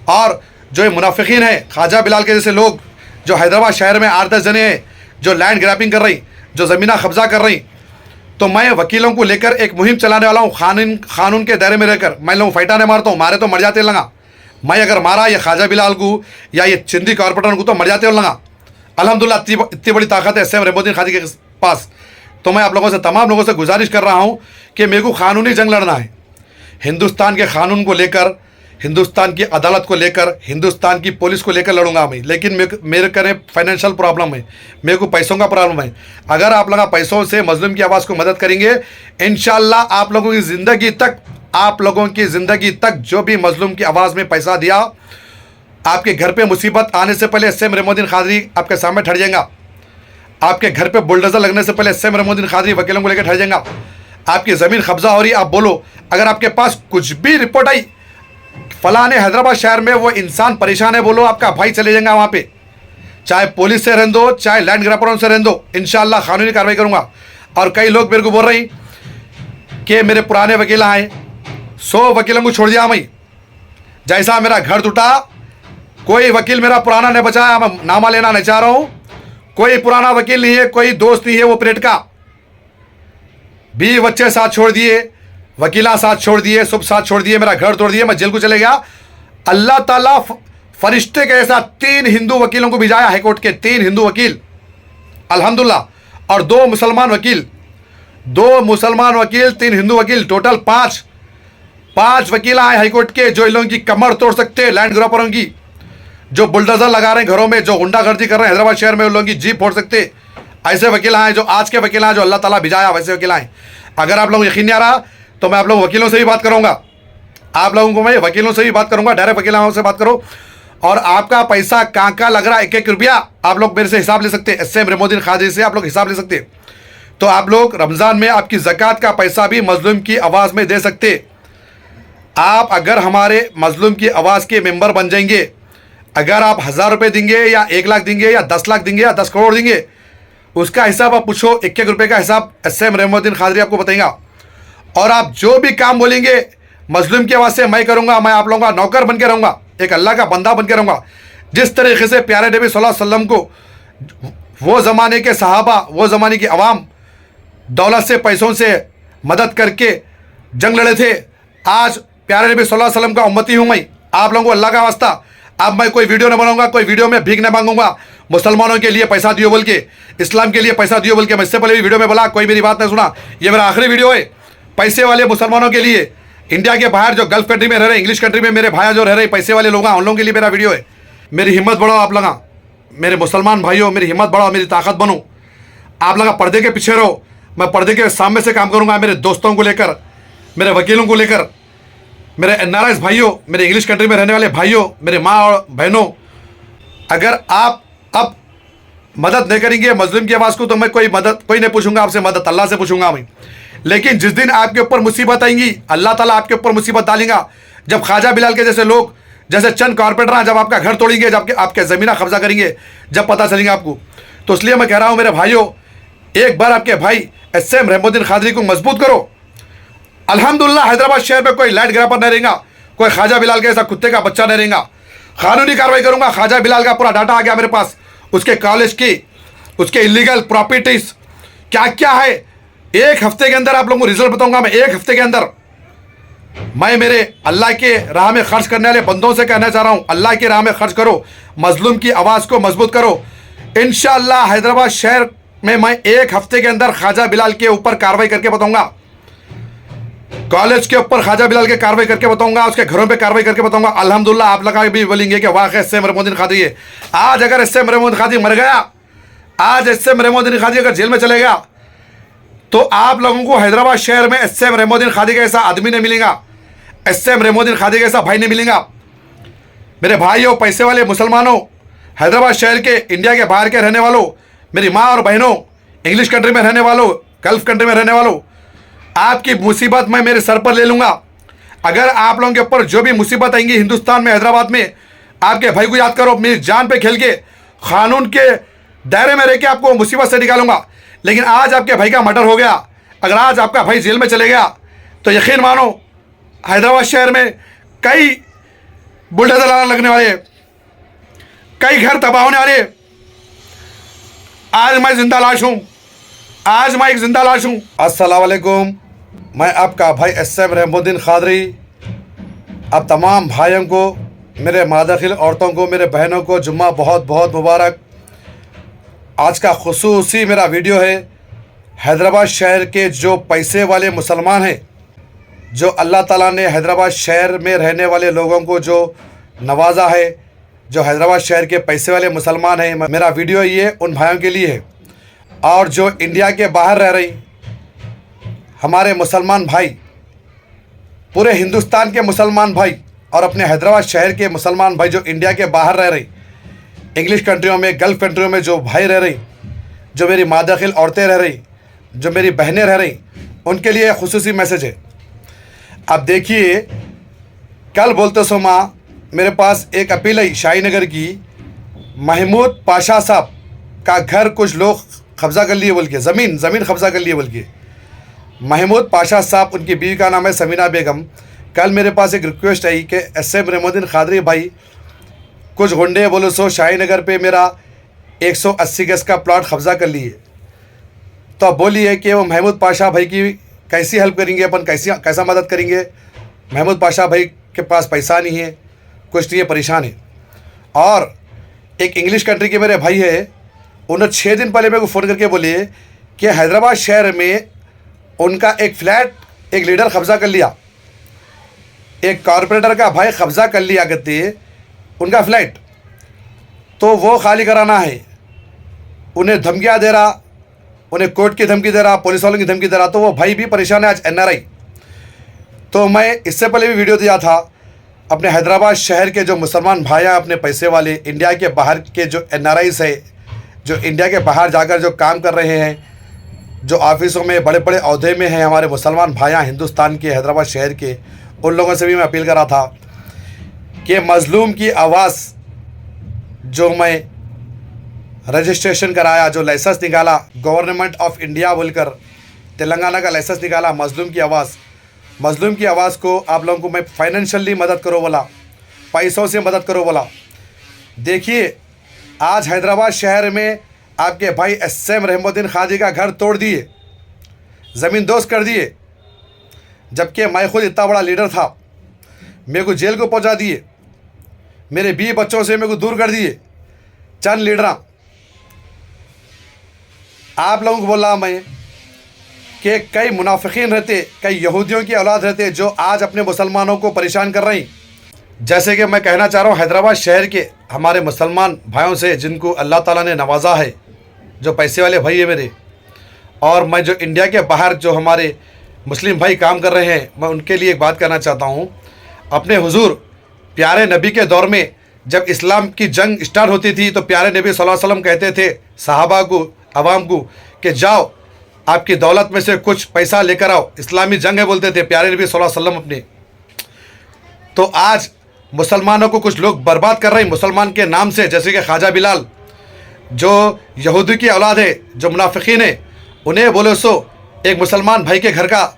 और जो ये मुनाफिकीन है ख्वाजा बिलाल के जैसे लोग जो हैदराबाद शहर में 8-10 जने हैं जो लैंड ग्रैपिंग कर रही, जो ज़मीना कब्जा कर रही, तो मैं वकीलों को लेकर एक मुहिम चलाने वाला हूँ। कानून के दायरे में रहकर मैं लोग फैटाने मारता हूँ, मारे तो मर जाते लगा। मैं अगर मारा ये ख्वाजा बिलाल को या ये सिंधी कॉर्पोरेटर को तो मर जाते लगा। अल्हम्दुलिल्लाह इतनी बड़ी ताकत है एस एम रहमुद्दीन खादी के पास। तो मैं आप लोगों से, तमाम लोगों से गुजारिश कर रहा हूँ कि मेरे को कानूनी जंग लड़ना है। हिंदुस्तान के कानून को लेकर, हिंदुस्तान की अदालत को लेकर, हिंदुस्तान की पुलिस को लेकर लड़ूंगा मैं। लेकिन मेरे करे फाइनेंशियल प्रॉब्लम है, मेरे को पैसों का प्रॉब्लम है। अगर आप लोग पैसों से मजलूम की आवाज़ को मदद करेंगे, इंशाल्लाह आप लोगों की ज़िंदगी तक जो भी मजलूम की आवाज़ में पैसा दिया, आपके घर पे मुसीबत आने से पहले एस एम रहमुद्दीन खादरी आपके सामने ठहर जाएगा। आपके घर पे बुलडोजर लगने से पहले एस एम रहमुद्दीन खादरी वकीलों को लेकर ठहर जाएगा। आपकी ज़मीन कब्जा हो रही, आप बोलो, अगर आपके पास कुछ भी रिपोर्ट आई फलां हैदराबाद शहर में वो इंसान परेशान है, बोलो, आपका भाई चले जाएगा वहाँ पे, चाहे पुलिस से रहने दो, चाहे लैंड ग्रैपरों से रहने दो, इंशाल्लाह कानूनी कार्रवाई करूँगा। और कई लोग मेरे को बोल रहे हैं कि मेरे पुराने वकील आए, 100 वकीलों को छोड़ दिया मैं। जैसा मेरा घर टूटा, कोई वकील मेरा पुराना नहीं बचाया। मैं नामा लेना नहीं चाह रहा हूँ, कोई पुराना वकील नहीं है, कोई दोस्त नहीं है वो परेड का। 20 बच्चे साथ छोड़ दिए, वकीला साथ छोड़ दिए, सब साथ छोड़ दिए, मेरा घर तोड़ दिए, मैं जेल को चले गया। अल्लाह ताला फरिश्ते के ऐसा 3 हिंदू वकीलों को भिजाया, हाईकोर्ट के 3 हिंदू वकील अल्हम्दुलिल्लाह, और 2 मुसलमान वकील, 2 मुसलमान वकील, 3 हिंदू वकील, टोटल 5 वकील आए हाईकोर्ट के, जो इन लोगों की कमर तोड़ सकते, लैंड ग्रैपरों की, जो बुलडोजर लगा रहे हैं घरों में, जो गुंडागर्दी कर रहे हैं हैदराबाद शहर में, उन लोगों की जीप फोड़ सकते। ऐसे वकील आए, जो आज के वकील आए, जो अल्लाह ताला भिजाया, वैसे वकील आए। अगर आप लोग यकीन नहीं आ रहा तो मैं आप लोग वकीलों से भी बात करूंगा, आप लोगों को मैं वकीलों से भी बात करूंगा, डायरेक्ट वकीलों से बात करो। और आपका पैसा कहाँ लग रहा है, 1-1 रुपया आप लोग मेरे से हिसाब ले सकते हैं, एस एम रहमुद्दीन खादी से आप लोग हिसाब ले सकते। तो आप लोग रमज़ान में आपकी ज़कात का पैसा भी मजलूम की आवाज़ में दे सकते। आप अगर हमारे मजलूम की आवाज़ के मेंबर बन जाएंगे, अगर आप 1000 रुपये देंगे या 1 लाख देंगे या 10 लाख देंगे या 10 करोड़ देंगे, उसका हिसाब आप पूछो, 1-1 रुपये का हिसाब एस एम रहमुद्दीन खादरी आपको बताएगा। और आप जो भी काम बोलेंगे मजलूम की आवाज़ से मैं करूँगा। मैं आप लोगों का नौकर बन के रहूँगा, एक अल्लाह का बंदा बन के रहूँगा। जिस तरीके से प्यारे नबी सल्लल्लाहु अलैहि वसल्लम को वो ज़माने के सहाबा, वो ज़माने की अवाम दौलत से, पैसों से मदद करके जंग लड़े थे, आज प्यारे नबी सल्लल्लाहु अलैहि वसल्लम का उम्मती हूँ मैं। आप लोगों को अल्लाह का वास्ता, अब मैं कोई वीडियो नहीं बनाऊंगा, कोई वीडियो में भीख नहीं मांगूंगा, मुसलमानों के लिए पैसा दियो बोल के, इस्लाम के लिए पैसा दियो बोल के। मैं इससे पहले भी वीडियो में बोला, कोई मेरी बात नहीं सुना। ये मेरा आखिरी वीडियो है पैसे वाले मुसलमानों के लिए, इंडिया के बाहर जो गल्फ कंट्री में रह रहे, इंग्लिश कंट्री में मेरे भाई जो रह रहे, पैसे वाले लोग हैं, उन लोगों के लिए मेरा वीडियो है। मेरी हिम्मत बढ़ाओ आप लोग, मेरे मुसलमान भाइयों, मेरी हिम्मत बढ़ाओ, मेरी ताकत बनो। आप लोग पर्दे के पीछे रहो, मैं पर्दे के सामने से काम करूँगा। मेरे दोस्तों को लेकर, मेरे वकीलों को लेकर, मेरे एनआरआईज़ भाइयों, मेरे इंग्लिश कंट्री में रहने वाले भाइयों, मेरे माँ और बहनों, अगर आप अब मदद नहीं करेंगे मजलूम की आवाज़ को, तो मैं कोई नहीं पूछूंगा आपसे मदद, अल्लाह से पूछूंगा मैं। लेकिन जिस दिन आपके ऊपर मुसीबत आएंगी, अल्लाह ताला आपके ऊपर मुसीबत डालेगा, जब ख्वाजा बिलाल के जैसे लोग, जैसे चंद कॉर्पोरेटर जब आपका घर तोड़ेंगे, जब आपके ज़मीना कब्जा करेंगे, जब पता चलेगा आपको। तो इसलिए मैं कह रहा हूँ मेरे भाइयों, एक बार आपके भाई एस एम रहमुद्दीन खादरी को मजबूत करो। अल्हम्दुलिल्लाह हैदराबाद शहर में कोई लैंड ग्रैपर नहीं रहेगा, कोई ख्वाजा बिलाल के ऐसा कुत्ते का बच्चा नहीं रहेगा। कानूनी कार्रवाई करूँगा। ख्वाजा बिलाल का पूरा डाटा आ गया मेरे पास, उसके कॉलेज की, उसके इलीगल प्रॉपर्टीज क्या क्या है। 1 हफ्ते के अंदर आप लोगों को रिजल्ट बताऊंगा मैं। 1 हफ्ते के अंदर मैं मेरे अल्लाह के राह में खर्च करने वाले बंदों से कहना चाह रहा हूं, अल्लाह की राह में खर्च करो, मजलूम की आवाज़ को मजबूत करो। इंशाअल्लाह हैदराबाद शहर में मैं 1 हफ्ते के अंदर ख्वाजा बिलाल के ऊपर कार्रवाई करके बताऊंगा, कॉलेज के ऊपर ख्वाजा बिलाल के कार्रवाई करके बताऊंगा, उसके घरों पे कार्रवाई करके बताऊंगा। अल्हम्दुलिल्लाह आप लोग भी बोलेंगे कि वाकई एस एम रहमुद्दीन खादरी है। आज अगर एस एम रहमुद्दीन खादरी मर गया, आज एस एम रहमुद्दीन खादरी अगर जेल में चले गया, तो आप लोगों को हैदराबाद शहर में एस एम रहमुद्दीन खादरी का ऐसा आदमी नहीं मिलेगा, एस एम रहमुद्दीन खादरी का ऐसा भाई नहीं मिलेगा। मेरे भाइयों, पैसे वाले मुसलमानों, हैदराबाद शहर के, इंडिया के बाहर के रहने वालों, मेरी माँ और बहनों, इंग्लिश कंट्री में रहने वालों, गल्फ कंट्री में रहने वालों, आपकी मुसीबत मैं मेरे सर पर ले लूँगा। अगर आप लोगों के ऊपर जो भी मुसीबत आएंगी हिंदुस्तान में, हैदराबाद में, आपके भाई को याद करो, मेरी जान पे खेल के कानून के दायरे में रह के आपको मुसीबत से निकालूंगा। लेकिन आज आपके भाई का मर्डर हो गया, अगर आज आपका भाई जेल में चले गया, तो यकीन मानो हैदराबाद शहर में कई बुलडोजर लगने वाले, कई घर तबाह होने वाले। आज मैं जिंदा लाश हूँ, आज मैं एक जिंदा लाश हूँ। अस्सलाम वालेकुम, मैं आपका भाई SM रहमुद्दीन खादरी। अब तमाम भाइयों को, मेरे मादाखिल औरतों को, मेरे बहनों को जुम्मा बहुत बहुत मुबारक। आज का खुसूसी मेरा वीडियो है हैदराबाद शहर के जो पैसे वाले मुसलमान हैं, जो अल्लाह ताला ने हैदराबाद शहर में रहने वाले लोगों को जो नवाजा है, जो हैदराबाद शहर के पैसे वाले मुसलमान हैं। मेरा वीडियो ये उन भाइयों के लिए है। और जो इंडिया के बाहर रह रही हमारे मुसलमान भाई, पूरे हिंदुस्तान के मुसलमान भाई और अपने हैदराबाद शहर के मुसलमान भाई जो इंडिया के बाहर रह रही, इंग्लिश कंट्रियों में, गल्फ़ कंट्रियों में जो भाई रह रही, जो मेरी मादाखिल औरतें रह रही, जो मेरी बहनें रह रही, उनके लिए खुसूसी मैसेज है। अब देखिए, कल बोलते सुमा मेरे पास एक अपील आई शाहीनगर की, महमूद पाशा साहब का घर कुछ लोग कब्ज़ा कर लिए बोल के, ज़मीन कब्ज़ा कर लिए बोल के। महमूद पाशा साहब, उनकी बीवी का नाम है समीना बेगम। कल मेरे पास एक रिक्वेस्ट आई कि SM रहमुद्दीन खादरी भाई, कुछ गुंडे बोलो सो शाहीनगर पे मेरा 180 गज का प्लॉट कब्ज़ा कर लिए। तो अब बोलिए कि वो महमूद पाशा भाई की कैसी हेल्प करेंगे अपन, कैसा मदद करेंगे। महमूद पाशा भाई के पास पैसा नहीं है, कुछ नहीं है, परेशान है। और एक इंग्लिश कंट्री के मेरे भाई है, उन्होंने 6 दिन पहले मेरे को फ़ोन करके बोले कि हैदराबाद शहर में उनका एक फ्लैट एक लीडर कब्ज़ा कर लिया, एक कॉरपोरेटर का भाई कब्ज़ा कर लिया करते उनका फ्लैट, तो वो खाली कराना है। उन्हें धमकियाँ दे रहा, उन्हें कोर्ट की धमकी दे रहा, पुलिस वालों की धमकी दे रहा। तो वो भाई भी परेशान है आज, NRI। तो मैं इससे पहले भी वीडियो दिया था, अपने हैदराबाद शहर के जो मुसलमान भाई हैं, अपने पैसे वाले, इंडिया के बाहर के जो NRIs है, जो इंडिया के बाहर जाकर जो काम कर रहे हैं, जो ऑफिसों में बड़े बड़े ओहदे में हैं, हमारे मुसलमान भाइयाँ हिंदुस्तान के, हैदराबाद शहर के, उन लोगों से भी मैं अपील कर रहा था कि मज़लूम की आवाज़ जो मैं रजिस्ट्रेशन कराया, जो लाइसेंस निकाला, गवर्नमेंट ऑफ इंडिया बोलकर तेलंगाना का लाइसेंस निकाला, मज़लूम की आवाज़ को आप लोगों को मैं फाइनेंशियली मदद करो बोला, पैसों से मदद करो बोला। देखिए, आज हैदराबाद शहर में आपके भाई SM रहमुद्दीन खादरी का घर तोड़ दिए, ज़मीन दोस्त कर दिए, जबकि मैं खुद इतना बड़ा लीडर था, मेरे को जेल को पहुंचा दिए, मेरे 20 बच्चों से मेरे को दूर कर दिए चंद लीडर। आप लोगों को बोला मैं कि कई मुनाफिकीन रहते, कई यहूदियों की औलाद रहते जो आज अपने मुसलमानों को परेशान कर रही। जैसे कि मैं कहना चाह रहा हूँ हैदराबाद शहर के हमारे मुसलमान भाइयों से, जिनको अल्लाह ताला ने नवाजा है, जो पैसे वाले भाई है मेरे, और मैं जो इंडिया के बाहर जो हमारे मुस्लिम भाई काम कर रहे हैं, मैं उनके लिए एक बात करना चाहता हूँ। अपने हुजूर प्यारे नबी के दौर में जब इस्लाम की जंग स्टार्ट होती थी, तो प्यारे नबी सल्लल्लाहु अलैहि वसल्लम कहते थे सहाबा को, अवाम को, कि जाओ आपकी दौलत में से कुछ पैसा लेकर आओ, इस्लामी जंग है बोलते थे प्यारे नबी सल्लल्लाहु अलैहि वसल्लम अपने। तो आज मुसलमानों को कुछ लोग बर्बाद कर रहे हैं मुसलमान के नाम से, जैसे कि ख्वाजा बिलाल जो यहूदी की औलाद है, जो मुनाफिकीन है, उन्हें बोले सो एक मुसलमान भाई के घर का,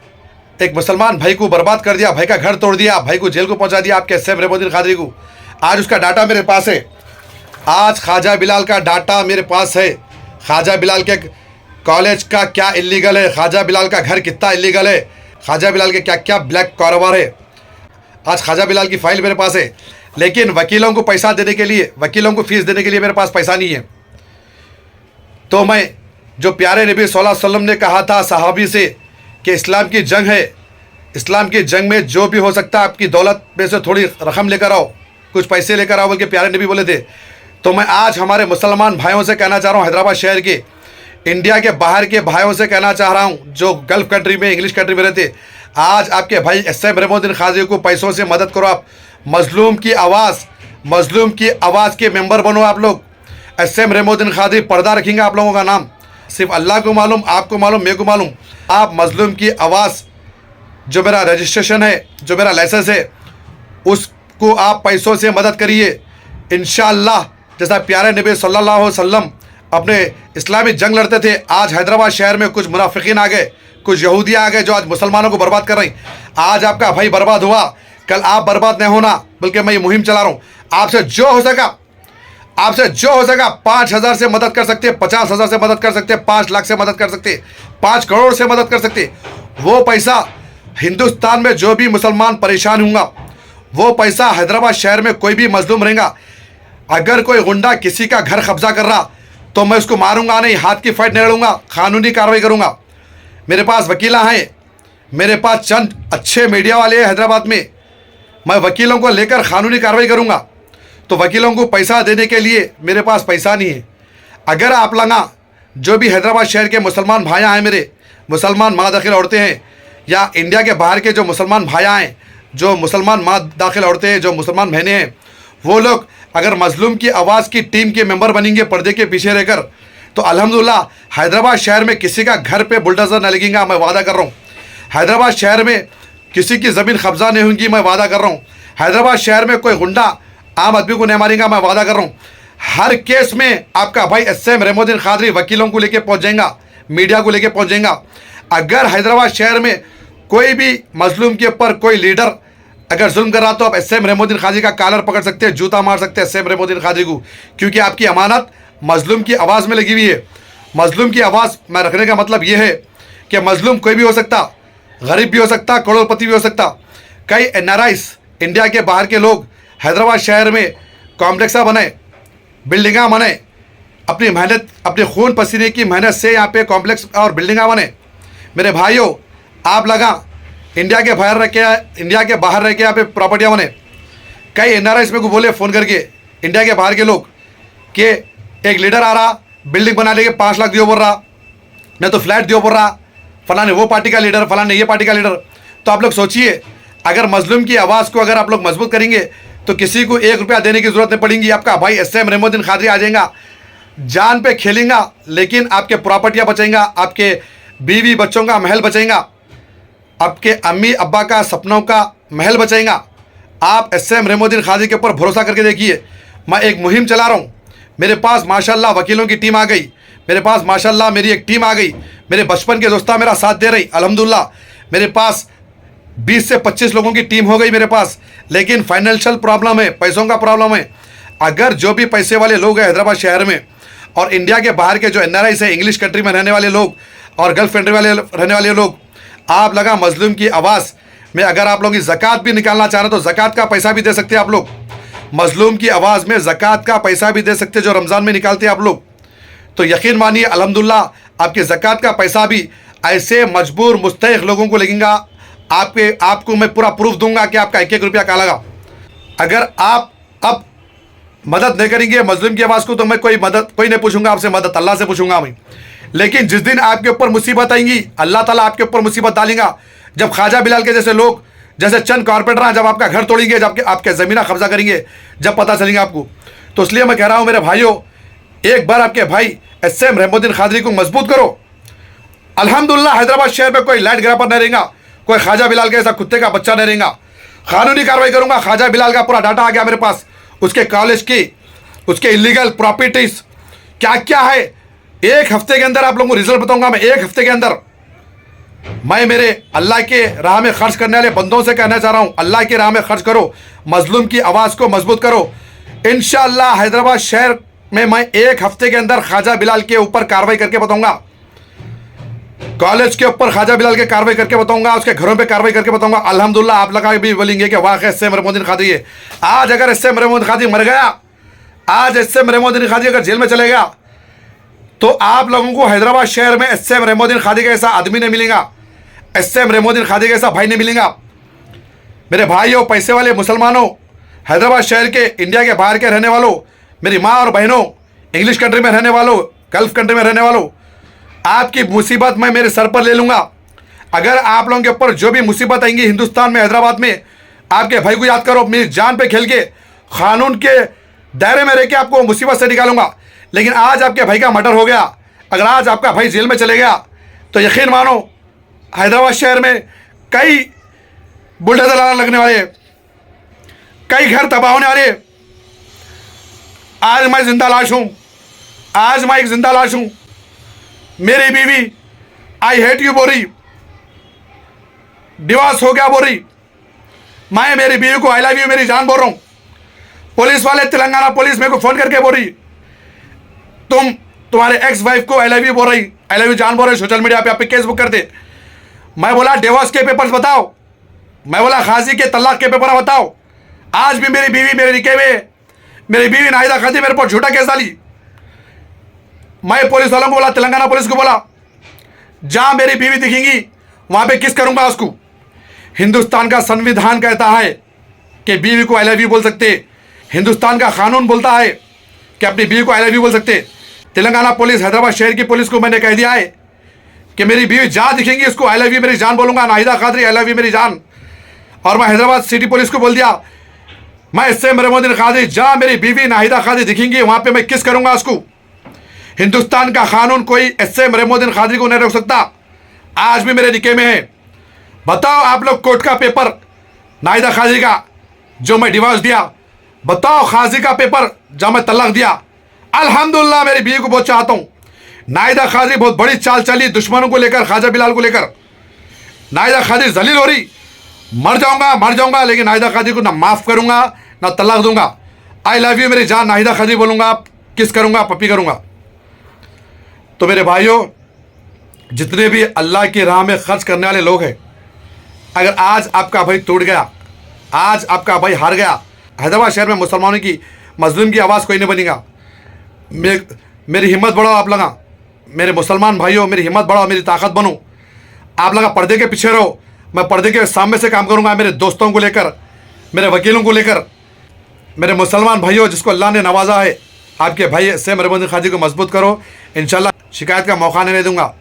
एक मुसलमान भाई को बर्बाद कर दिया, भाई का घर तोड़ दिया, भाई को जेल को पहुंचा दिया, आपके SM रहमुद्दीन खादरी को। आज उसका डाटा मेरे पास है, आज ख्वाजा बिलाल का डाटा मेरे पास है। ख्वाजा बिलाल के कॉलेज का क्या इलीगल है, ख्वाजा बिलाल का घर कितना इलीगल है, ख्वाजा बिलाल के क्या क्या ब्लैक कारोबार है, आज ख्वाजा बिलाल की फ़ाइल मेरे पास है। लेकिन वकीलों को पैसा देने के लिए, वकीलों को फ़ीस देने के लिए मेरे पास पैसा नहीं है। तो मैं, जो प्यारे नबी सल्लल्लाहु अलैहि वसल्लम ने कहा था सहाबी से कि इस्लाम की जंग है, इस्लाम की जंग में जो भी हो सकता है आपकी दौलत में से थोड़ी रकम लेकर आओ, कुछ पैसे लेकर आओ बोल के प्यारे नबी बोले थे। तो मैं आज हमारे मुसलमान भाइयों से कहना चाह रहा हूँ, हैदराबाद शहर के, इंडिया के बाहर के भाइयों से कहना चाह रहा हूँ, जो गल्फ़ कंट्री में, इंग्लिश कंट्री में रहते, आज आपके भाई SM रहमुद्दीन खादरी को पैसों से मदद करो। आप मज़लूम की आवाज़ के मेंबर बनो। आप लोग SM रहमुद्दीन खादरी पर्दा रखेंगे आप लोगों का नाम, सिर्फ अल्लाह को मालूम, आपको मालूम, मेरे को मालूम। आप मज़लूम की आवाज़, जो मेरा रजिस्ट्रेशन है, जो मेरा लाइसेंस है, उसको आप पैसों से मदद करिए। इंशाअल्लाह जैसा प्यारे नबी सल्लल्लाहु अलैहि वसल्लम अपने इस्लामी जंग लड़ते थे, आज हैदराबाद शहर में कुछ मुनाफिकीन आ गए, कुछ यहूदियाँ आ गए जो आज मुसलमानों को बर्बाद कर रही। आज आपका भाई बर्बाद हुआ, कल आप बर्बाद नहीं होना, बल्कि मैं ये मुहिम चला रहा हूँ। आपसे जो हो सका 5,000 से मदद कर सकते, 50,000 से मदद कर सकते, 5 लाख से मदद कर सकते, 5 करोड़ से मदद कर सकते। वो पैसा हिंदुस्तान में जो भी मुसलमान परेशान होंगे, वो पैसा हैदराबाद शहर में कोई भी मजलूम रहेगा, अगर कोई गुंडा किसी का घर कब्जा कर रहा तो मैं उसको मारूंगा नहीं, हाथ की फाइट नहीं लड़ूंगा, कानूनी कार्रवाई करूंगा। मेरे पास वकीला हैं, मेरे पास चंद अच्छे मीडिया वाले हैं हैदराबाद में, मैं वकीलों को लेकर कानूनी कार्रवाई करूंगा। तो वकीलों को पैसा देने के लिए मेरे पास पैसा नहीं है। अगर आप लगा जो भी हैदराबाद शहर के मुसलमान भाइयाँ हैं, मेरे मुसलमान माँ दाखिल औरतें हैं, या इंडिया के बाहर के जो मुसलमान भाइयाँ हैं, जो मुसलमान माँ दाखिल औरतें हैं, जो मुसलमान बहनें हैं, वो लोग अगर मजलूम की आवाज़ की टीम के मेंबर बनेंगे पर्दे के पीछे रहकर, तो अल्हम्दुलिल्लाह हैदराबाद शहर में किसी का घर पे बुलडोज़र न लगेगा, मैं वादा कर रहा हूँ। हैदराबाद शहर में किसी की ज़मीन कब्जा नहीं होगी, मैं वादा कर रहा हूँ। हैदराबाद शहर में कोई गुंडा आम आदमी को नहीं मारेगा, मैं वादा कर रहा हूँ। हर केस में आपका भाई SM रहमुद्दीन कादरी वकीलों को लेके पहुँच जाएगा, मीडिया को लेके पहुँच जाएगा। अगर हैदराबाद शहर में कोई भी मजलूम के ऊपर कोई लीडर अगर जुल्म कर रहा तो आप SM रहमुद्दीन कादरी का कॉलर पकड़ सकते हैं, जूता मार सकते हैं SM रहमुद्दीन कादरी को, क्योंकि आपकी अमानत मजलूम की आवाज़ में लगी हुई है। मजलूम की आवाज़ में रखने का मतलब ये है कि मजलूम कोई भी हो सकता, गरीब भी हो सकता, करोड़पति भी हो सकता। कई NRIs इंडिया के बाहर के लोग हैदराबाद शहर में कॉम्प्लेक्सा बनाए, बिल्डिंगा बनाए, अपनी मेहनत, अपने खून पसीने की मेहनत से यहाँ पे कॉम्प्लेक्स और बिल्डिंगा बने। मेरे भाइयों, आप लगा इंडिया के बाहर रह के यहाँ पे प्रॉपर्टियाँ बने। कई NRIs मेरे को बोले फ़ोन करके, इंडिया के बाहर के लोग, कि एक लीडर आ रहा, बिल्डिंग बना लेके 5 लाख दियो बोल रहा, नहीं तो फ्लैट दियो बोल रहा, फलाने वो पार्टी का लीडर, फलाने ये पार्टी का लीडर। तो आप लोग सोचिए, अगर मजलूम की आवाज़ को अगर आप लोग मजबूत करेंगे तो किसी को 1 रुपया देने की ज़रूरत नहीं पड़ेगी। आपका भाई SM रहमुद्दीन कादरी आ जाएगा, जान पे खेलेंगा, लेकिन आपके प्रॉपर्टियाँ बचेंगा, आपके बीवी बच्चों का महल बचेगा, आपके अम्मी अब्बा का सपनों का महल बचेगा। आप SM रहमुद्दीन कादरी के ऊपर भरोसा करके देखिए। मैं एक मुहिम चला रहा हूँ, मेरे पास माशाल्लाह वकीलों की टीम आ गई, मेरे पास माशाल्लाह मेरी एक टीम आ गई, मेरे बचपन के दोस्ता मेरा साथ दे रही। अल्हम्दुलिल्लाह मेरे पास 20 से 25 लोगों की टीम हो गई मेरे पास, लेकिन फाइनेंशियल प्रॉब्लम है, पैसों का प्रॉब्लम है। अगर जो भी पैसे वाले लोग हैं हैदराबाद शहर में, और इंडिया के बाहर के जो NRIs है, इंग्लिश कंट्री में रहने वाले लोग और गल्फ कंट्री वाले रहने वाले लोग, आप लगा मजलूम की आवाज़ में अगर आप लोगों की ज़कात भी निकालना चाह रहे तो ज़कात का पैसा भी दे सकते हैं आप लोग। मजलूम की आवाज़ में ज़कात का पैसा भी दे सकते, जो रमज़ान में निकालते हैं आप लोग। तो यकीन मानिए अल्हम्दुलिल्लाह आपके ज़कात का पैसा भी ऐसे मजबूर मुस्तहिक़ लोगों को लगेगा। आपको मैं पूरा प्रूफ दूंगा कि आपका 1-1 रुपया का लगा। अगर आप अब मदद नहीं करेंगे मजलूम की आवाज़ को, तो मैं कोई नहीं पूछूंगा आपसे मदद, अल्लाह से पूछूंगा मैं। लेकिन जिस दिन आपके ऊपर मुसीबत आएंगी, अल्लाह ताला आपके ऊपर मुसीबत डालेगा। जब ख्वाजा बिलाल के जैसे लोग, जैसे चंद कारपेंटर हैं, जब आपका घर तोड़ेंगे, जब आपके ज़मीना कब्जा करेंगे, जब पता चलेंगे आपको। तो इसलिए मैं कह रहा हूँ मेरे भाइयों, एक बार आपके भाई SM रहमुद्दीन कादरी को मजबूत करो। अल्हम्दुलिल्लाह हैदराबाद शहर में कोई लाइट गिरापर नहीं रहेगा, कोई ख्वाजा बिलाल के ऐसा कुत्ते का बच्चा नहीं रहेगा। कानूनी कार्रवाई करूंगा। ख्वाजा बिलाल का पूरा डाटा आ गया मेरे पास, उसके कॉलेज की, उसके इलीगल प्रॉपर्टीज क्या क्या है। 1 हफ्ते के अंदर आप लोगों को रिजल्ट बताऊंगा मैं। 1 हफ्ते के अंदर मैं मेरे अल्लाह के राह में खर्च करने वाले बंदों से कहना चाह रहा हूं, अल्लाह के राह में खर्च करो, मजलूम की आवाज़ को मजबूत करो। इंशाअल्लाह हैदराबाद शहर में मैं 1 हफ्ते के अंदर ख्वाजा बिलाल के ऊपर कार्रवाई करके बताऊंगा, कॉलेज के ऊपर ख्वाजा बिलाल के कार्रवाई करके बताऊंगा, उसके घरों पे कार्रवाई करके बताऊंगा। अल्हम्दुलिल्लाह आप लगा भी बोलेंगे कि वाकई SM रहमुद्दीन कादरी है। आज अगर SM रहमुद्दीन कादरी मर गया, आज SM रहमुद्दीन कादरी अगर जेल में चले गया, तो आप लोगों को हैदराबाद शहर में SM रहमुद्दीन कादरी का ऐसा आदमी नहीं मिलेगा, SM रहमुद्दीन कादरी का ऐसा भाई नहीं मिलेगा। मेरे भाइयों, पैसे वाले मुसलमानों, हैदराबाद शहर के, इंडिया के बाहर के रहने वालों, मेरी माँ और बहनों, इंग्लिश कंट्री में रहने वालों, गल्फ कंट्री में रहने वालों, आपकी मुसीबत मैं मेरे सर पर ले लूँगा। अगर आप लोगों के ऊपर जो भी मुसीबत आएंगी हिंदुस्तान में, हैदराबाद में, आपके भाई को याद करो, मेरी जान पे खेल के कानून के दायरे में रह के आपको मुसीबत से निकालूंगा। लेकिन आज आपके भाई का मर्डर हो गया, अगर आज आपका भाई जेल में चले गया, तो यकीन मानो हैदराबाद शहर में कई बुलडोज़र लगने वाले, कई घर तबाह होने वाले। आज मैं जिंदा लाश हूँ, आज मैं एक जिंदा लाश हूँ। मेरी बीवी आई हेट यू बोल रही, डिवोर्स हो गया बोल रही, मैं मेरी बीवी को आई लव यू मेरी जान बोल रहा हूँ। पुलिस वाले तेलंगाना पुलिस मेरे को फ़ोन करके बोल रही तुम्हारे एक्स वाइफ को आई लव यू बोल रही, आई लव यू जान बोल रही, सोशल मीडिया पे आप केस बुक कर दे। मैं बोला डिवोर्स के पेपर्स बताओ, मैं बोला खाजी के तलाक के पेपर बताओ। आज भी मेरी बीवी मेरे निके में, मेरी बीवी नाहिदा खाजी मेरे पर झूठा केस डाली। मैं पुलिस वालों को बोला, तेलंगाना पुलिस को बोला, जहां मेरी बीवी दिखेंगी वहां पे किस करूंगा उसको। हिंदुस्तान का संविधान कहता है कि बीवी को आई लव यू बोल सकते, हिंदुस्तान का कानून बोलता है कि अपनी बीवी को आई लव यू बोल सकते। तेलंगाना पुलिस, हैदराबाद शहर की पुलिस को मैंने कह दिया है कि मेरी बीवी जहां दिखेंगी उसको आई लव यू मेरी जान बोलूंगा, Nahida Qadri I love you मेरी जान। और मैं हैदराबाद सिटी पुलिस को बोल दिया, मैं एसएम रहीमुद्दीन खादरी जहां मेरी बीवी नाहिदा खादरी दिखेंगी वहां पे मैं किस करूंगा उसको। हिंदुस्तान का कानून कोई एसएम रहीमुद्दीन खादरी को नहीं रोक सकता। आज भी मेरे निके में है। बताओ आप लोग कोर्ट का पेपर नाहिदा खादरी का जो मैं डिवोर्स दिया, बताओ खाजी का पेपर जब मैं तलाक दिया। अल्हम्दुलिल्लाह मेरी बीवी को बहुत चाहता हूँ। नाहिदा खादरी बहुत बड़ी चाल चली दुश्मनों को लेकर, ख्वाजा बिलाल को लेकर। नाहिदा खादरी जलील हो रही, मर जाऊंगा लेकिन नाहिदा खादरी को ना माफ़ करूंगा ना तलाक दूंगा। आई लव यू मेरी जान नाहिदा खादरी बोलूंगा, किस करूंगा, पप्पी करूंगा। तो मेरे भाइयों, जितने भी अल्लाह की राह में खर्च करने वाले लोग हैं, अगर आज आपका भाई टूट गया, आज आपका भाई हार गया, हैदराबाद शहर में मुसलमानों की, मजलूम की आवाज़ कोई नहीं बनेगा। मेरी हिम्मत बढ़ाओ आप लगा, मेरे मुसलमान भाइयों मेरी हिम्मत बढ़ाओ, मेरी ताकत बनो। आप लगा पर्दे के पीछे रहो, मैं पर्दे के सामने से काम करूंगा। मेरे दोस्तों को लेकर, मेरे वकीलों को लेकर, मेरे मुसलमान भाइयों जिसको अल्लाह ने नवाजा है, आपके भाई एसएम रहीमुद्दीन खादरी को मजबूत करो। इंशाल्लाह शिकायत का मौका नहीं दूंगा।